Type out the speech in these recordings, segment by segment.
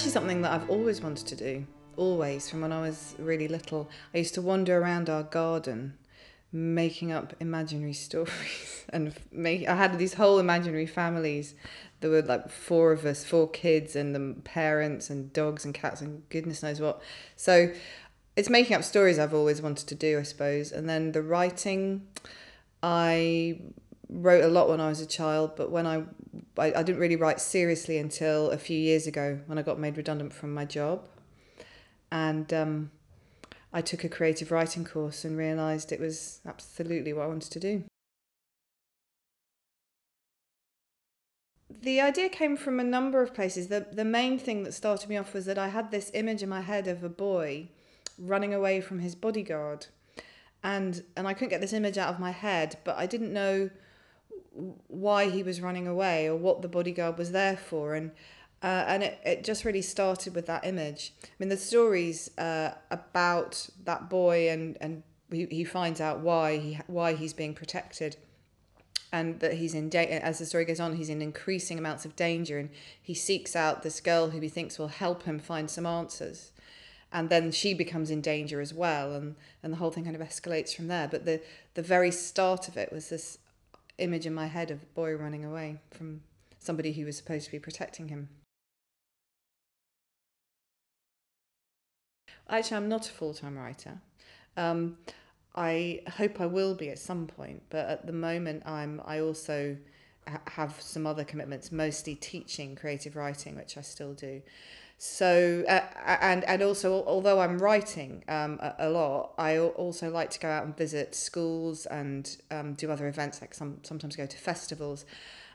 actually something that I've always wanted to do, always, from when I was really little. I used to wander around our garden making up imaginary stories I had these whole imaginary families. There were like four of us, four kids, and the parents and dogs and cats and goodness knows what. So it's making up stories I've always wanted to do, I suppose. And then the writing, I wrote a lot when I was a child, but when I didn't really write seriously until a few years ago when I got made redundant from my job. And I took a creative writing course and realised it was absolutely what I wanted to do. The idea came from a number of places. The main thing that started me off was that I had this image in my head of a boy running away from his bodyguard. And I couldn't get this image out of my head, but I didn't know why he was running away or what the bodyguard was there for. And it just really started with that image. I mean, the story's about that boy and he finds out why he's being protected, and that he's in as the story goes on, he's in increasing amounts of danger, and he seeks out this girl who he thinks will help him find some answers. And then she becomes in danger as well, and the whole thing kind of escalates from there. But the very start of it was this image in my head of a boy running away from somebody who was supposed to be protecting him. Actually, I'm not a full-time writer. I hope I will be at some point, but at the moment I also have some other commitments, mostly teaching creative writing, which I still do. So and also, although I'm writing a lot, I also like to go out and visit schools and do other events, like sometimes go to festivals.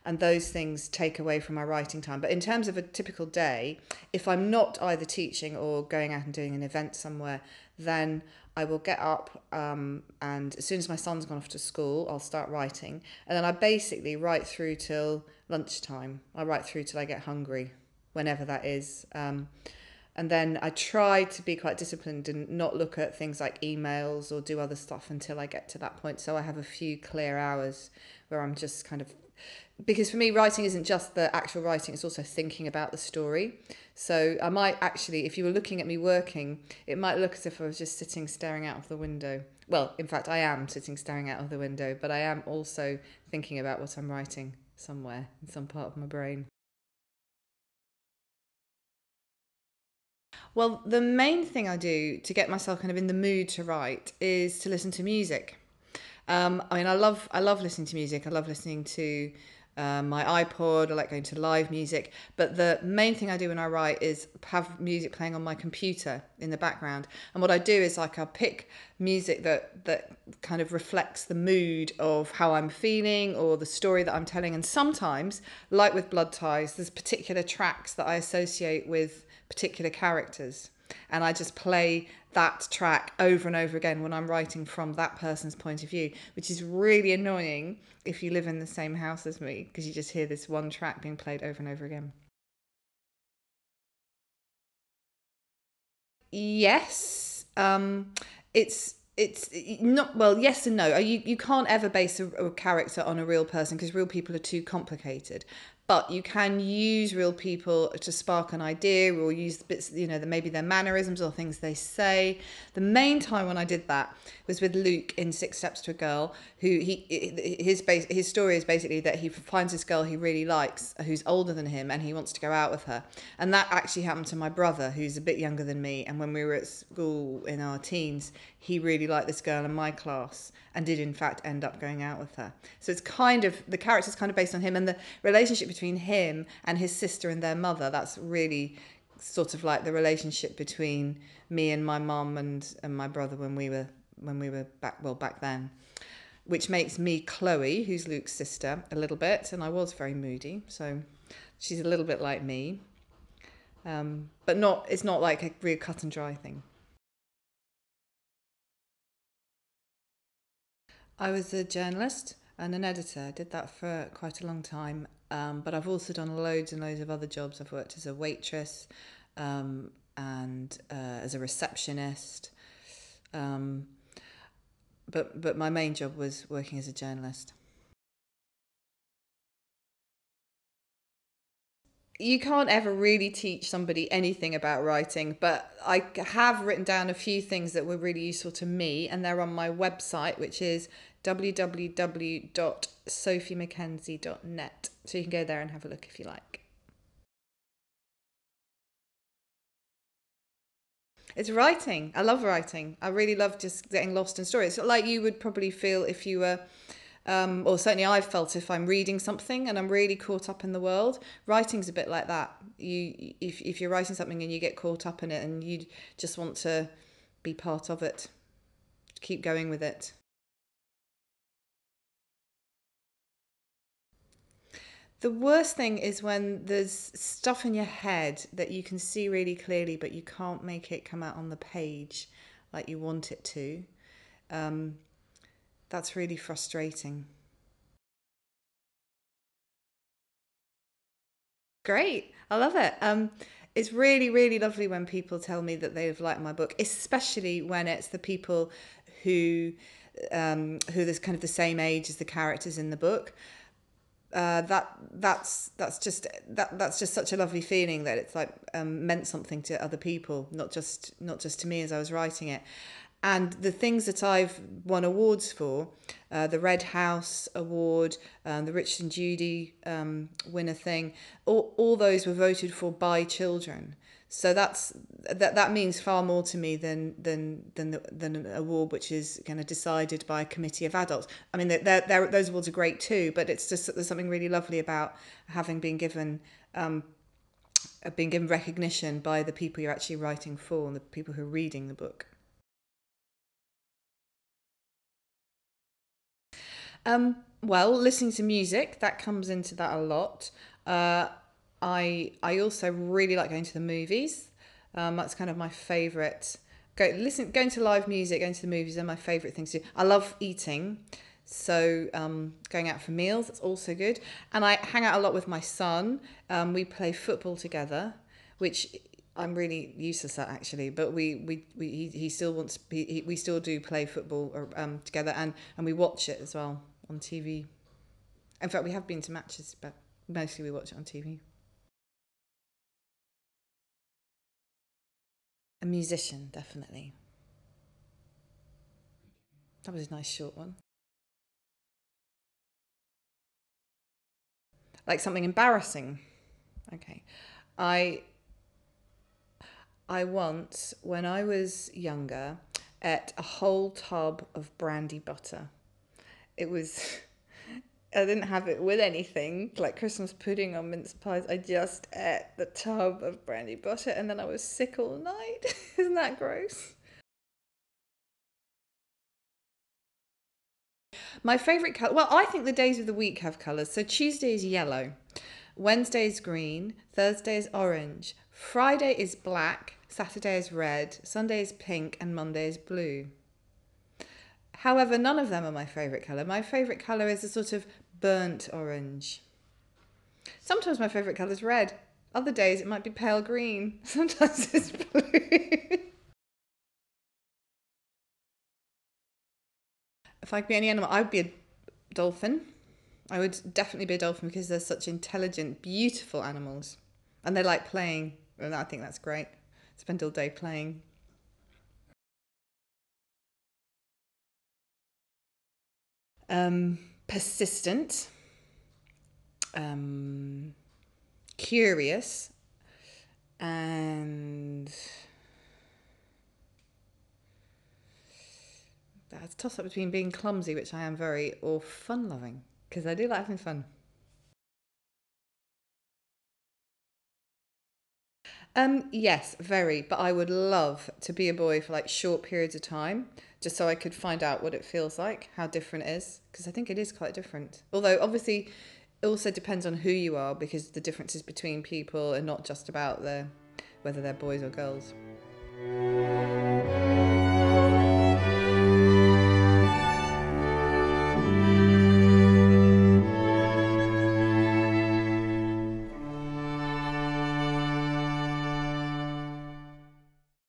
And those things take away from my writing time. But in terms of a typical day, if I'm not either teaching or going out and doing an event somewhere, then I will get up and as soon as my son's gone off to school, I'll start writing. And then I basically write through till lunchtime. I write through till I get hungry, whenever that is. And then I try to be quite disciplined and not look at things like emails or do other stuff until I get to that point. So I have a few clear hours where I'm just kind of... Because for me, writing isn't just the actual writing, it's also thinking about the story. So I might actually, if you were looking at me working, it might look as if I was just sitting staring out of the window. Well, in fact, I am sitting staring out of the window, but I am also thinking about what I'm writing somewhere in some part of my brain. Well, the main thing I do to get myself kind of in the mood to write is to listen to music. I mean, I love listening to music. I love listening to my iPod. I like going to live music. But the main thing I do when I write is have music playing on my computer in the background. And what I do is I'll pick music that kind of reflects the mood of how I'm feeling or the story that I'm telling. And sometimes, like with Blood Ties, there's particular tracks that I associate with particular characters. And I just play that track over and over again when I'm writing from that person's point of view, which is really annoying if you live in the same house as me, because you just hear this one track being played over and over again. Yes, it's not, well, yes and no. You can't ever base a character on a real person because real people are too complicated. But you can use real people to spark an idea, or use bits, maybe their mannerisms or things they say. The main time when I did that was with Luke in Six Steps to a Girl, who his story is basically that he finds this girl he really likes, who's older than him, and he wants to go out with her. And that actually happened to my brother, who's a bit younger than me. And when we were at school in our teens, he really liked this girl in my class and did in fact end up going out with her. So it's kind of, the character's kind of based on him, and the relationship between him and his sister and their mother, that's really sort of like the relationship between me and my mum and my brother when we were back then, which makes me Chloe, who's Luke's sister, a little bit, and I was very moody, so she's a little bit like me, but it's not like a real cut and dry thing. I was a journalist and an editor. I did that for quite a long time. But I've also done loads and loads of other jobs. I've worked as a waitress and as a receptionist. Um, but my main job was working as a journalist. you can't ever really teach somebody anything about writing, but I have written down a few things that were really useful to me, and they're on my website, which is www.sophiemckenzie.net. So you can go there and have a look if you like. It's writing. I love writing. I really love just getting lost in stories. It's like you would probably feel if you were, or certainly I've felt if I'm reading something and I'm really caught up in the world. Writing's a bit like that. If you're writing something and you get caught up in it and you just want to be part of it, keep going with it. The worst thing is when there's stuff in your head that you can see really clearly, but you can't make it come out on the page like you want it to. That's really frustrating. Great. I love it. It's really, really lovely when people tell me that they've liked my book, especially when it's the people who there's kind of the same age as the characters in the book. That's just such a lovely feeling that it's like meant something to other people, not just to me as I was writing it. And the things that I've won awards for, the Red House Award, the Richard and Judy winner thing, all those were voted for by children. So that means far more to me than an award which is kind of decided by a committee of adults. I mean, those awards are great too, but it's just there's something really lovely about having been given recognition by the people you're actually writing for and the people who are reading the book. Well, listening to music, that comes into that a lot. Uh, I also really like going to the movies. That's kind of my favourite. Going to live music, going to the movies are my favourite things to do. I love eating, so going out for meals, that's also good. And I hang out a lot with my son. We play football together, which I'm really useless at actually, but he still wants we still do play football together, and we watch it as well on TV. In fact, we have been to matches, but mostly we watch it on TV. A musician, definitely. That was a nice short one. Like something embarrassing. Okay. I I once, when I was younger, ate a whole tub of brandy butter. It was I didn't have it with anything, like Christmas pudding or mince pies. I just ate the tub of brandy butter and then I was sick all night. Isn't that gross? My favourite colour, well, I think the days of the week have colours. So Tuesday is yellow, Wednesday is green, Thursday is orange, Friday is black, Saturday is red, Sunday is pink, and Monday is blue. However, none of them are my favourite colour. My favourite colour is a sort of burnt orange. Sometimes my favourite colour is red. Other days it might be pale green. Sometimes it's blue. If I could be any animal, I would be a dolphin. I would definitely be a dolphin because they're such intelligent, beautiful animals. And they like playing. And I think that's great. Spend all day playing. Persistent. Curious. And that's a toss up between being clumsy, which I am very, or fun loving, because I do like having fun. Yes, very, but I would love to be a boy for like short periods of time, just so I could find out what it feels like, how different it is, because I think it is quite different. Although obviously, it also depends on who you are, because the differences between people are not just about whether they're boys or girls.